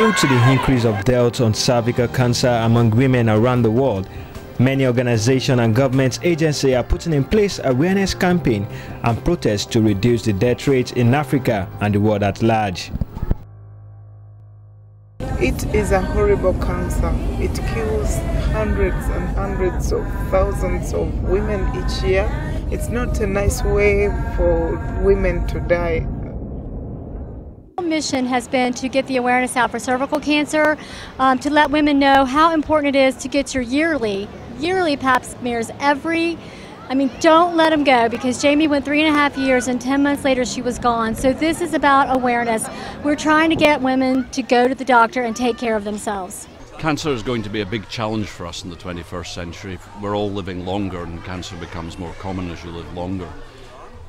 Due to the increase of deaths on cervical cancer among women around the world, many organizations and government agencies are putting in place awareness campaigns and protests to reduce the death rate in Africa and the world at large. It is a horrible cancer. It kills hundreds and hundreds of thousands of women each year. It's not a nice way for women to die. Our mission has been to get the awareness out for cervical cancer, to let women know how important it is to get your yearly pap smears don't let them go, because Jamie went 3.5 years and 10 months later she was gone. So this is about awareness. We're trying to get women to go to the doctor and take care of themselves. Cancer is going to be a big challenge for us in the 21st century. We're all living longer and cancer becomes more common as you live longer.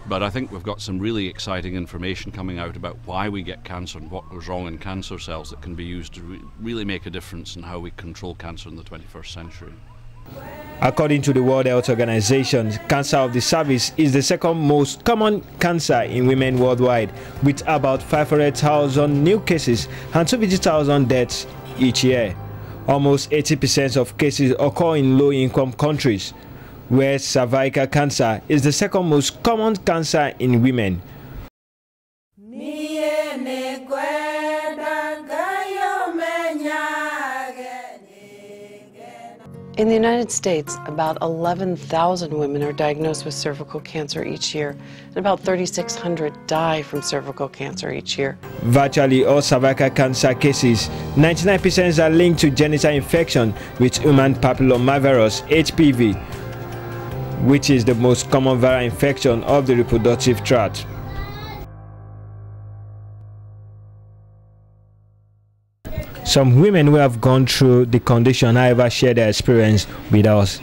But I think we've got some really exciting information coming out about why we get cancer and what goes wrong in cancer cells that can be used to really make a difference in how we control cancer in the 21st century. According to the World Health Organization, cancer of the cervix is the second most common cancer in women worldwide, with about 500,000 new cases and 250,000 deaths each year. Almost 80% of cases occur in low-income countries, where cervical cancer is the second most common cancer in women. In the United States, about 11,000 women are diagnosed with cervical cancer each year, and about 3,600 die from cervical cancer each year. Virtually all cervical cancer cases, 99% are linked to genital infection with human papillomavirus (HPV), which is the most common viral infection of the reproductive tract. Some women who have gone through the condition, however, share their experience with us.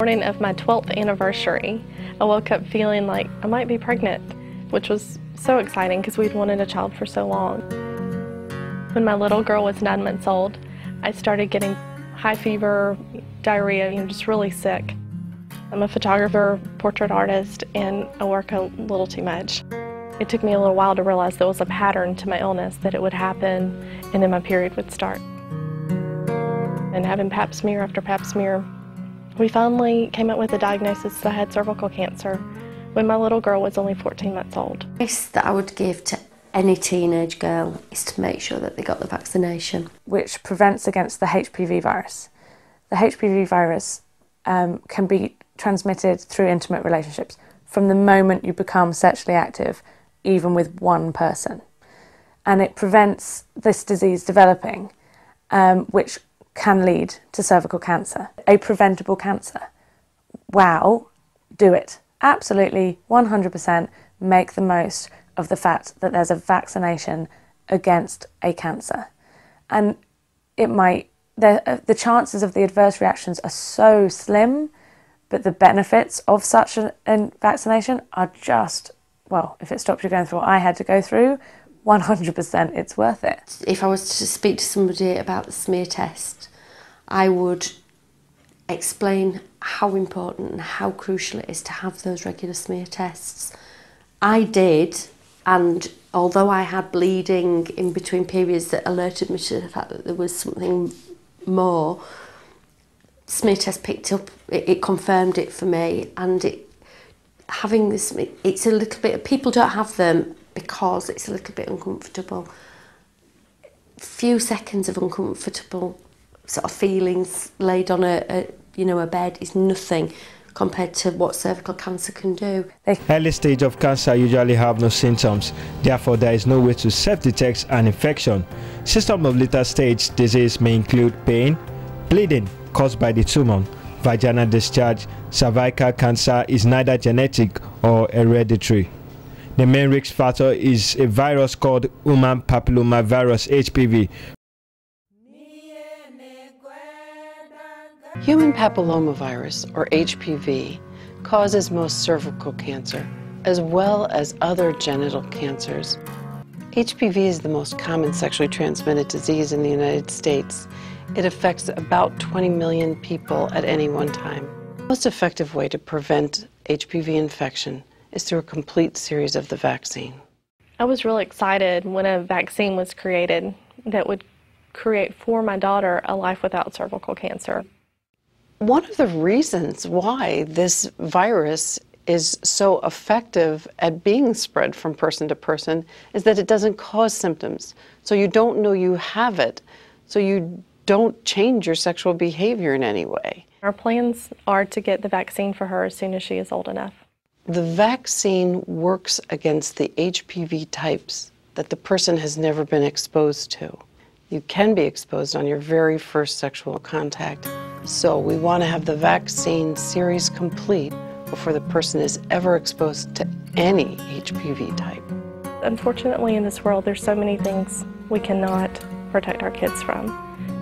Morning of my 12th anniversary, I woke up feeling like I might be pregnant, which was so exciting because we'd wanted a child for so long. When my little girl was 9 months old, I started getting high fever, diarrhea, just really sick. I'm a photographer, portrait artist, and I work a little too much. It took me a little while to realize there was a pattern to my illness, that it would happen and then my period would start. And having pap smear after pap smear, we finally came up with a diagnosis that I had cervical cancer when my little girl was only 14 months old. The advice that I would give to any teenage girl is to make sure that they got the vaccination, which prevents against the HPV virus. The HPV virus can be transmitted through intimate relationships from the moment you become sexually active, even with one person. And it prevents this disease developing, which can lead to cervical cancer, a preventable cancer. Wow, do it. Absolutely, 100% make the most of the fact that there's a vaccination against a cancer. And the chances of the adverse reactions are so slim, but the benefits of such a vaccination are just, well, if it stops you going through what I had to go through, 100% it's worth it. If I was to speak to somebody about the smear test, I would explain how important and how crucial it is to have those regular smear tests. I did, and although I had bleeding in between periods that alerted me to the fact that there was something more, smear test picked up, it confirmed it for me, and having this, it's a little bit, people don't have them because it's a little bit uncomfortable. Few seconds of uncomfortable sort of feelings laid on a bed is nothing compared to what cervical cancer can do. Early stage of cancer usually have no symptoms, therefore there is no way to self-detect an infection. Symptoms of later stage disease may include pain, bleeding caused by the tumor, vaginal discharge. Cervical cancer is neither genetic or hereditary. The main risk factor is a virus called human papillomavirus (HPV). Human papillomavirus, or HPV, causes most cervical cancer, as well as other genital cancers. HPV is the most common sexually transmitted disease in the United States. It affects about 20 million people at any one time. The most effective way to prevent HPV infection is through a complete series of the vaccine. I was really excited when a vaccine was created. that would create for my daughter a life without cervical cancer. One of the reasons why this virus is so effective at being spread from person to person is that it doesn't cause symptoms. So you don't know you have it. So you don't change your sexual behavior in any way. Our plans are to get the vaccine for her as soon as she is old enough. The vaccine works against the HPV types that the person has never been exposed to. You can be exposed on your very first sexual contact. So we want to have the vaccine series complete before the person is ever exposed to any HPV type. Unfortunately, in this world, there's so many things we cannot protect our kids from.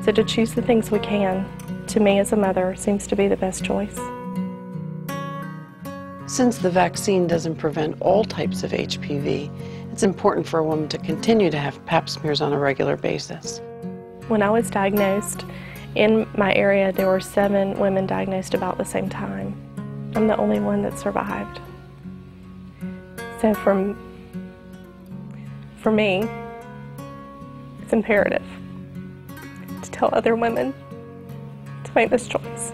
So to choose the things we can, to me as a mother, seems to be the best choice. Since the vaccine doesn't prevent all types of HPV, it's important for a woman to continue to have pap smears on a regular basis. When I was diagnosed, in my area there were 7 women diagnosed about the same time. I'm the only one that survived. So for me, it's imperative to tell other women to make this choice.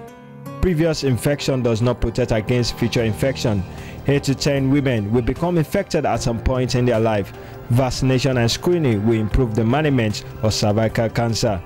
Previous infection does not protect against future infection. 8 to 10 women will become infected at some point in their life. Vaccination and screening will improve the management of cervical cancer.